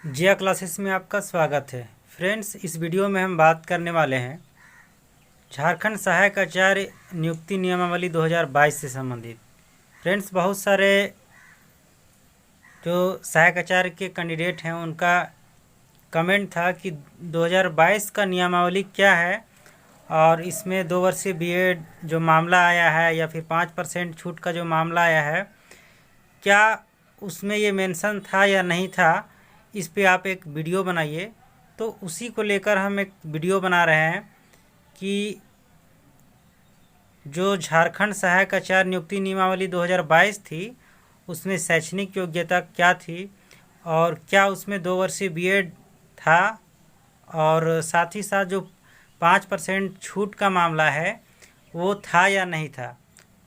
जिया classes में आपका स्वागत है। फ्रेंड्स, इस वीडियो में हम बात करने वाले हैं झारखंड सहायक आचार्य नियुक्ति नियमावली 2022 से संबंधित। फ्रेंड्स, बहुत सारे जो सहायक आचार्य के कैंडिडेट हैं उनका कमेंट था कि 2022 का नियमावली क्या है और इसमें 2 वर्षीय बीएड जो मामला आया है या फिर 5% छूट का जो मामला आया है, क्या उसमें ये मेंशन था या नहीं था। इस पे आप एक वीडियो बनाइए। तो उसी को लेकर हम एक वीडियो बना रहे हैं कि जो झारखंड सहायक आचार्य नियुक्ति नियमावली 2022 थी उसमें शैक्षणिक योग्यता क्या थी और क्या उसमें 2 वर्षीय बीएड था, और साथ ही साथ जो 5% छूट का मामला है वो था या नहीं था।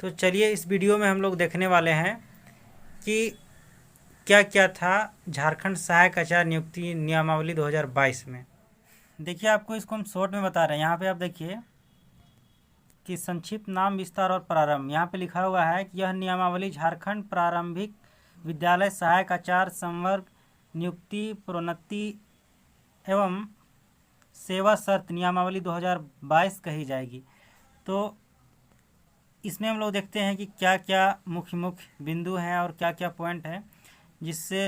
तो चलिए इस वीडियो में हम लोग देखने वाले हैं कि क्या क्या था झारखंड सहायक आचार्य नियुक्ति नियमावली 2022 में। देखिए, आपको इसको हम शॉर्ट में बता रहे हैं। यहाँ पे आप देखिए कि संक्षिप्त नाम, विस्तार और प्रारंभ। यहाँ पे लिखा हुआ है कि यह नियमावली झारखंड प्रारंभिक विद्यालय सहायक आचार्य संवर्ग नियुक्ति, प्रोन्नति एवं सेवा शर्त नियमावली 2022 कही जाएगी। तो इसमें हम लोग देखते हैं कि क्या क्या मुख्य बिंदु हैं और क्या क्या पॉइंट हैं जिससे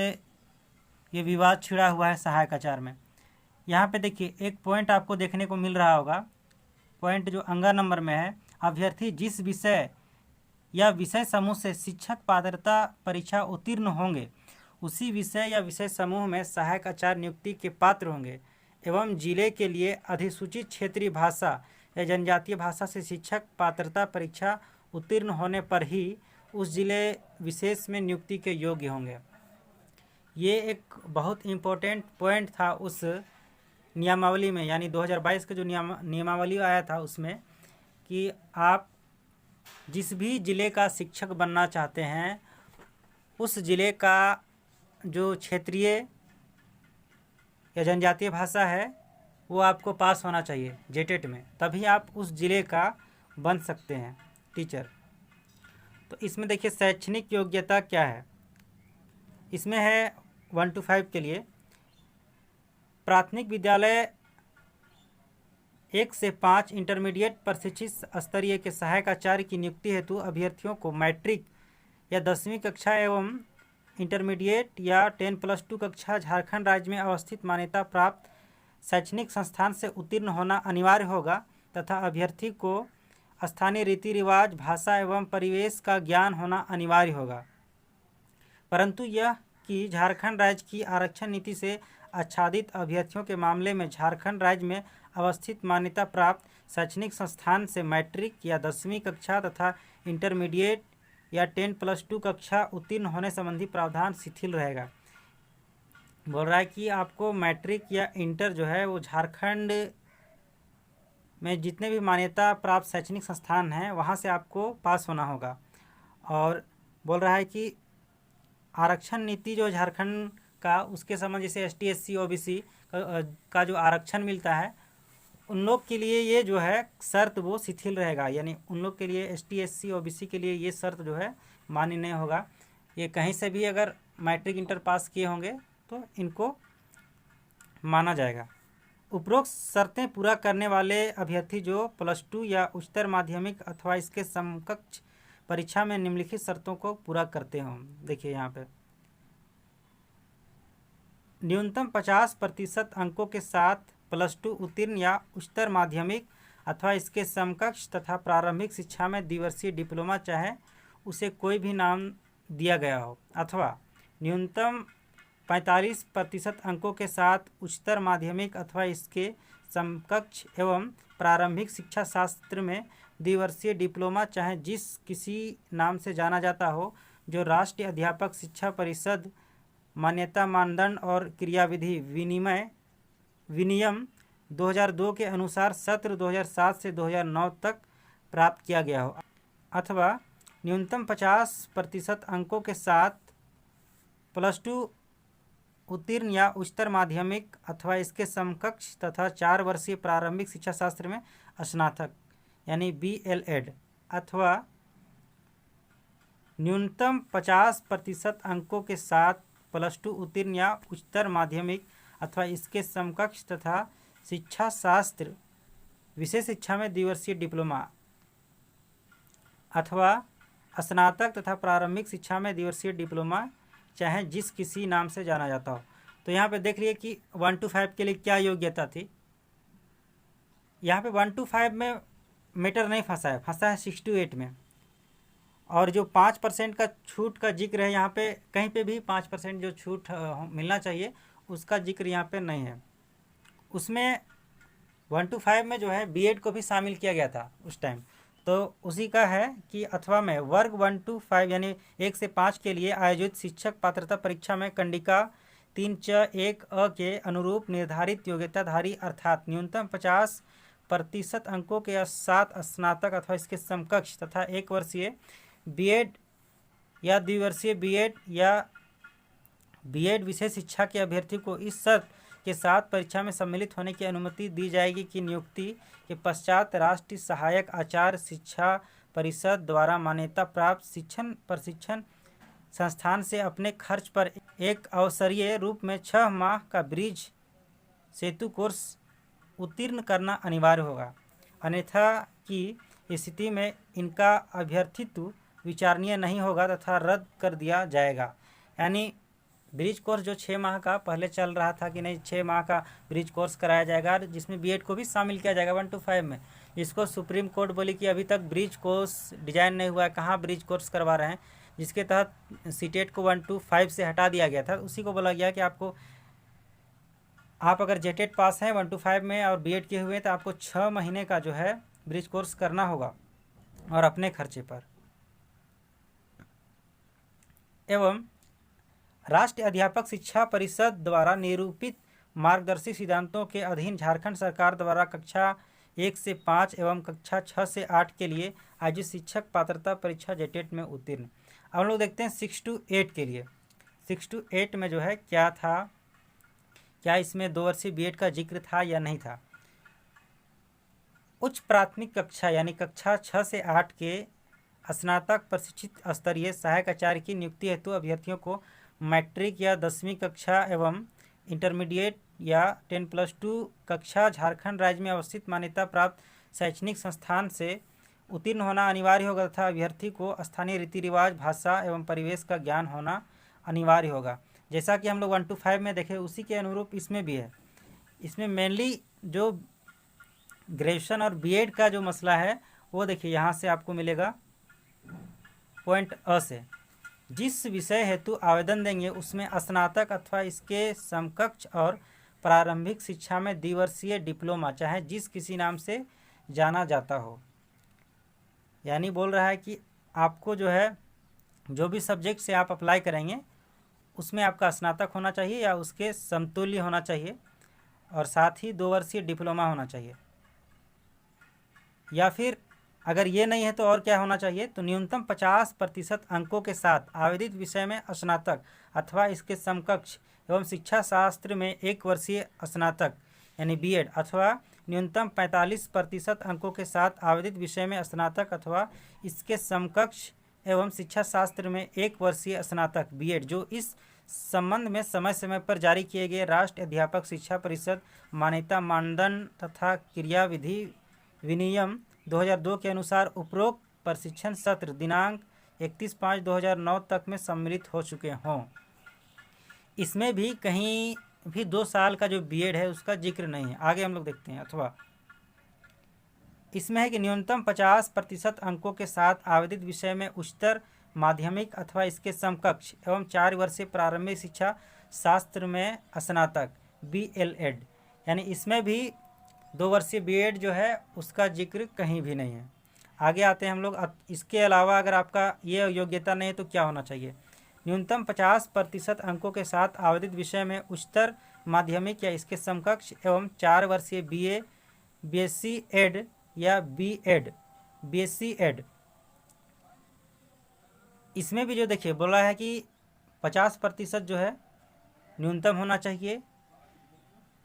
ये विवाद छिड़ा हुआ है सहायक आचार्य में। यहाँ पे देखिए एक पॉइंट आपको देखने को मिल रहा होगा, पॉइंट जो अंगा नंबर में है, अभ्यर्थी जिस विषय या विषय समूह से शिक्षक पात्रता परीक्षा उत्तीर्ण होंगे उसी विषय या विषय समूह में सहायक आचार्य नियुक्ति के पात्र होंगे एवं जिले के लिए अधिसूचित क्षेत्रीय भाषा या जनजातीय भाषा से शिक्षक पात्रता परीक्षा उत्तीर्ण होने पर ही उस जिले विशेष में नियुक्ति के योग्य होंगे। ये एक बहुत इम्पोर्टेंट पॉइंट था उस नियमावली में, यानी 2022 का जो नियमावली आया था उसमें, कि आप जिस भी ज़िले का शिक्षक बनना चाहते हैं उस ज़िले का जो क्षेत्रीय या जनजातीय भाषा है वो आपको पास होना चाहिए जेटेट में, तभी आप उस ज़िले का बन सकते हैं टीचर। तो इसमें देखिए शैक्षणिक योग्यता क्या है। इसमें है 1 to 5 के लिए प्राथमिक विद्यालय 1 से 5 इंटरमीडिएट प्रशिक्षित स्तरीय के सहायक आचार्य की नियुक्ति हेतु अभ्यर्थियों को मैट्रिक या 10वीं कक्षा एवं इंटरमीडिएट या 10+2 कक्षा झारखंड राज्य में अवस्थित मान्यता प्राप्त शैक्षणिक संस्थान से उत्तीर्ण होना अनिवार्य होगा तथा अभ्यर्थी को स्थानीय रीति रिवाज, भाषा एवं परिवेश का ज्ञान होना अनिवार्य होगा। परंतु यह कि झारखंड राज्य की आरक्षण नीति से आच्छादित अभ्यर्थियों के मामले में झारखंड राज्य में अवस्थित मान्यता प्राप्त शैक्षणिक संस्थान से मैट्रिक या 10वीं कक्षा तथा इंटरमीडिएट या 10+2 कक्षा उत्तीर्ण होने संबंधी प्रावधान शिथिल रहेगा। बोल रहा है कि आपको मैट्रिक या इंटर जो है वो झारखंड में जितने भी मान्यता प्राप्त शैक्षणिक संस्थान हैं वहाँ से आपको पास होना होगा। और बोल रहा है कि आरक्षण नीति जो झारखंड का, उसके संबंध जैसे ST SC OBC का जो आरक्षण मिलता है उन लोग के लिए ये जो है शर्त वो शिथिल रहेगा, यानी उन लोग के लिए ST SC OBC के लिए ये शर्त जो है मान्य नहीं होगा। ये कहीं से भी अगर मैट्रिक इंटर पास किए होंगे तो इनको माना जाएगा। उपरोक्त शर्तें पूरा करने वाले अभ्यर्थी जो +2 या उच्चतर माध्यमिक अथवा इसके समकक्ष परीक्षा में निम्नलिखित शर्तों को पूरा करते हों। देखिए यहाँ पे न्यूनतम 50% अंकों के साथ +2 उत्तीर्ण या उच्चतर माध्यमिक अथवा इसके समकक्ष तथा प्रारंभिक शिक्षा में द्विवर्षीय डिप्लोमा चाहे उसे कोई भी नाम दिया गया हो, अथवा न्यूनतम 45% अंकों के साथ उच्चतर माध्यमिक अथवा इसके समकक्ष एवं प्रारंभिक शिक्षा शास्त्र में द्विवर्षीय डिप्लोमा चाहे जिस किसी नाम से जाना जाता हो जो राष्ट्रीय अध्यापक शिक्षा परिषद मान्यता मानदंड और क्रियाविधि विनियम 2002 के अनुसार सत्र 2007 से 2009 तक प्राप्त किया गया हो, अथवा न्यूनतम 50% अंकों के साथ +2 उत्तीर्ण या उच्चतर माध्यमिक अथवा इसके समकक्ष तथा 4 वर्षीय प्रारंभिक शिक्षा शास्त्र में स्नातक यानी BLED, अथवा न्यूनतम 50% अंकों के साथ +2 उत्तीर्ण या उच्चतर माध्यमिक अथवा इसके समकक्ष तथा शिक्षा शास्त्र विशेष शिक्षा में द्विवर्षीय डिप्लोमा अथवा स्नातक तथा प्रारंभिक शिक्षा में द्विवर्षीय डिप्लोमा चाहे जिस किसी नाम से जाना जाता हो। तो यहाँ पे देख लिए कि 1 to 5 के लिए क्या योग्यता थी। यहाँ पे 1 to 5 में मीटर नहीं फंसा है, फंसा है 6 to 8 में। और जो 5% का छूट का जिक्र है यहाँ पे, कहीं पे भी 5% जो छूट मिलना चाहिए उसका जिक्र यहाँ पे नहीं है। उसमें 1 to 5 में जो है बीएड को भी शामिल किया गया था उस टाइम, तो उसी का है कि अथवा में वर्ग 1 to 5 यानी 1 से 5 के लिए आयोजित शिक्षक पात्रता परीक्षा में कंडिका 3.1 के अनुरूप निर्धारित योग्यताधारी अर्थात न्यूनतम 50% अंकों के साथ स्नातक अथवा इसके समकक्ष तथा 1 वर्षीय बीएड या द्विवर्षीय बीएड या बीएड विशेष शिक्षा के अभ्यर्थी को इस शर्त के साथ परीक्षा में सम्मिलित होने की अनुमति दी जाएगी कि नियुक्ति के पश्चात राष्ट्रीय सहायक आचार्य शिक्षा परिषद द्वारा मान्यता प्राप्त शिक्षण प्रशिक्षण संस्थान से अपने खर्च पर एक अवसरीय रूप में 6 माह का ब्रिज सेतु कोर्स उत्तीर्ण करना अनिवार्य होगा। अन्यथा की स्थिति में इनका अभ्यर्थित्व विचारणीय नहीं होगा तथा रद्द कर दिया जाएगा। यानी ब्रिज कोर्स जो 6 माह का पहले चल रहा था कि नहीं 6 माह का ब्रिज कोर्स कराया जाएगा, जिसमें बीएड को भी शामिल किया जाएगा 1 to 5 में। इसको सुप्रीम कोर्ट बोली कि अभी तक ब्रिज कोर्स डिजाइन नहीं हुआ है, कहाँ ब्रिज कोर्स करवा रहे हैं, जिसके तहत सीटेट को 1 to 5 से हटा दिया गया था। उसी को बोला गया कि आप अगर जेटेट पास हैं 1 to 5 में और बीएड किए हुए हैं तो आपको 6 महीने का जो है ब्रिज कोर्स करना होगा और अपने खर्चे पर। एवं राष्ट्रीय अध्यापक शिक्षा परिषद द्वारा निरूपित मार्गदर्शी सिद्धांतों के अधीन झारखंड सरकार द्वारा कक्षा 1 से 5 एवं कक्षा 6 से 8 के लिए आयोजित शिक्षक पात्रता परीक्षा जेटेट में उत्तीर्ण। अब हम लोग देखते हैं 6 to 8 के लिए। 6 to 8 में जो है क्या था, क्या इसमें 2 वर्षीय बीएड का जिक्र था या नहीं था। उच्च प्राथमिक कक्षा यानी कक्षा 6 से 8 के स्नातक प्रशिक्षित स्तरीय सहायक आचार्य की नियुक्ति हेतु अभ्यर्थियों को मैट्रिक या 10वीं कक्षा एवं इंटरमीडिएट या 10+2 कक्षा झारखंड राज्य में अवस्थित मान्यता प्राप्त शैक्षणिक संस्थान से उत्तीर्ण होना अनिवार्य होगा तथा अभ्यर्थी को स्थानीय रीति रिवाज भाषा एवं परिवेश का ज्ञान होना अनिवार्य होगा। जैसा कि हम लोग 1 to 5 में देखे उसी के अनुरूप इसमें भी है। इसमें मेनली जो ग्रेजुएशन और बीएड का जो मसला है वो देखिए यहाँ से आपको मिलेगा पॉइंट अ से, जिस विषय हेतु आवेदन देंगे उसमें स्नातक अथवा इसके समकक्ष और प्रारंभिक शिक्षा में द्विवर्षीय डिप्लोमा चाहे जिस किसी नाम से जाना जाता हो। यानी बोल रहा है कि आपको जो है जो भी सब्जेक्ट से आप अप्लाई करेंगे उसमें आपका स्नातक होना चाहिए या उसके समतुल्य होना चाहिए और साथ ही 2 वर्षीय डिप्लोमा होना चाहिए। या फिर अगर ये नहीं है तो और क्या होना चाहिए, तो न्यूनतम 50% अंकों के साथ आवेदित विषय में स्नातक अथवा इसके समकक्ष एवं शिक्षा शास्त्र में 1 वर्षीय स्नातक यानी बीएड अथवा न्यूनतम 45% अंकों के साथ आवेदित विषय में स्नातक अथवा इसके समकक्ष एवं शिक्षा शास्त्र में 1 वर्षीय स्नातक बीएड जो इस संबंध में समय समय पर जारी किए गए राष्ट्रीय अध्यापक शिक्षा परिषद मान्यता मानदंड तथा क्रियाविधि विनियम 2002 के अनुसार उपरोक्त प्रशिक्षण सत्र दिनांक 31/5/2009 तक में सम्मिलित हो चुके हों। इसमें भी कहीं भी 2 साल का जो बीएड है उसका जिक्र नहीं है। आगे हम लोग देखते हैं। अथवा इसमें है कि न्यूनतम 50% अंकों के साथ आवेदित विषय में उच्चतर माध्यमिक अथवा इसके समकक्ष एवं 4 वर्षीय प्रारंभिक शिक्षा शास्त्र में स्नातक BLEd यानी इसमें भी 2 वर्षीय बीएड जो है उसका जिक्र कहीं भी नहीं है। आगे आते हैं हम लोग। इसके अलावा अगर आपका ये योग्यता नहीं है तो क्या होना चाहिए, न्यूनतम 50% अंकों के साथ आवेदित विषय में उच्चतर माध्यमिक या इसके समकक्ष एवं 4 वर्षीय BA BSc एड या BEd BSc एड। इसमें भी जो देखिए बोला है कि 50% जो है न्यूनतम होना चाहिए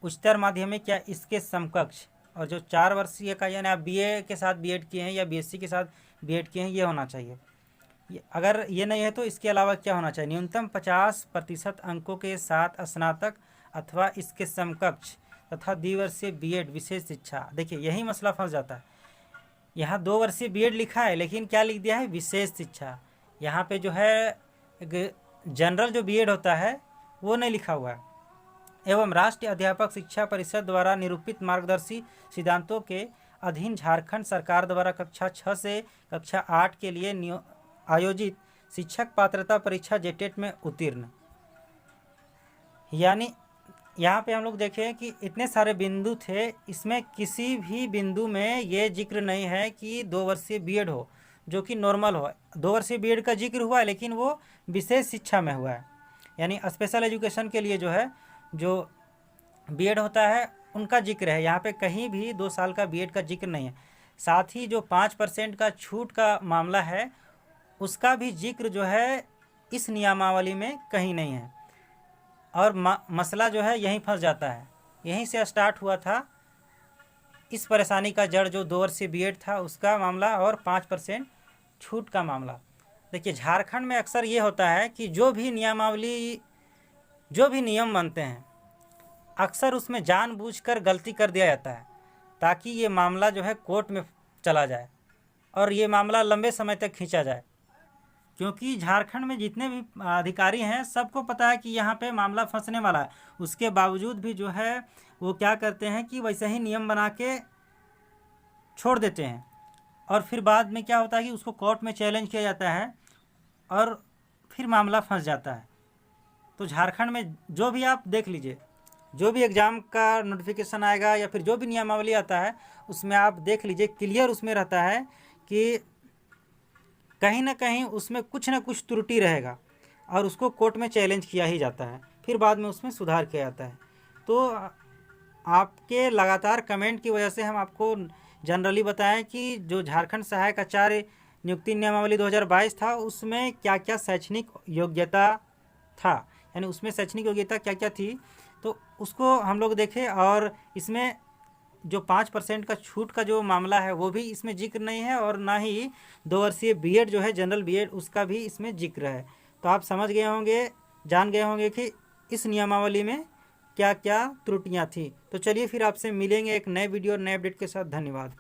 उच्चतर माध्यमिक या इसके समकक्ष, और जो 4 वर्षीय का यानी आप BA के साथ बीएड किए हैं या BSc के साथ बीएड किए हैं ये होना चाहिए। अगर ये नहीं है तो इसके अलावा क्या होना चाहिए, न्यूनतम 50% अंकों के साथ स्नातक अथवा इसके समकक्ष तथा द्विवर्षीय बीएड विशेष शिक्षा। देखिए यही मसला फंस जाता है, यहाँ 2 वर्षीय बीएड लिखा है लेकिन क्या लिख दिया है, विशेष शिक्षा। यहाँ पे जो है एक जनरल जो बीएड होता है वो नहीं लिखा हुआ है। एवं राष्ट्रीय अध्यापक शिक्षा परिषद द्वारा निरूपित मार्गदर्शी सिद्धांतों के अधीन झारखंड सरकार द्वारा कक्षा 6 से कक्षा 8 के लिए आयोजित शिक्षक पात्रता परीक्षा जेटेट में उत्तीर्ण। यानी यहाँ पे हम लोग देखें कि इतने सारे बिंदु थे, इसमें किसी भी बिंदु में ये जिक्र नहीं है कि 2 वर्षीय बीएड हो, जो कि नॉर्मल हो। 2 वर्षीय बीएड का जिक्र हुआ है लेकिन वो विशेष शिक्षा में हुआ है, यानी स्पेशल एजुकेशन के लिए जो है जो बीएड होता है उनका जिक्र है। यहाँ पे कहीं भी 2 साल का बीएड का जिक्र नहीं है। साथ ही जो 5% का छूट का मामला है उसका भी जिक्र जो है इस नियमावली में कहीं नहीं है। और मसला जो है यहीं फंस जाता है, यहीं से स्टार्ट हुआ था इस परेशानी का जड़, जो 2 वर्षीय बीएड था उसका मामला और 5% छूट का मामला। देखिए झारखंड में अक्सर ये होता है कि जो भी नियम बनते हैं अक्सर उसमें जानबूझकर गलती कर दिया जाता है ताकि ये मामला जो है कोर्ट में चला जाए और ये मामला लंबे समय तक खींचा जाए। क्योंकि झारखंड में जितने भी अधिकारी हैं सबको पता है कि यहाँ पे मामला फंसने वाला है, उसके बावजूद भी जो है वो क्या करते हैं कि वैसे ही नियम बना के छोड़ देते हैं और फिर बाद में क्या होता है कि उसको कोर्ट में चैलेंज किया जाता है और फिर मामला फंस जाता है। तो झारखंड में जो भी आप देख लीजिए, जो भी एग्ज़ाम का नोटिफिकेशन आएगा या फिर जो भी नियमावली आता है उसमें आप देख लीजिए क्लियर उसमें रहता है कि कहीं ना कहीं उसमें कुछ ना कुछ त्रुटि रहेगा और उसको कोर्ट में चैलेंज किया ही जाता है, फिर बाद में उसमें सुधार किया जाता है। तो आपके लगातार कमेंट की वजह से हम आपको जनरली बताएं कि जो झारखंड सहायक आचार्य नियुक्ति नियमावली 2022 था उसमें क्या क्या शैक्षणिक योग्यता था, यानी उसमें शैक्षणिक योग्यता क्या क्या थी, तो उसको हम लोग देखें। और इसमें जो 5% का छूट का जो मामला है वो भी इसमें जिक्र नहीं है और ना ही 2 वर्षीय बीएड जो है जनरल बीएड उसका भी इसमें जिक्र है। तो आप समझ गए होंगे, जान गए होंगे कि इस नियमावली में क्या क्या त्रुटियां थी। तो चलिए फिर आपसे मिलेंगे एक नए वीडियो और नए अपडेट के साथ। धन्यवाद।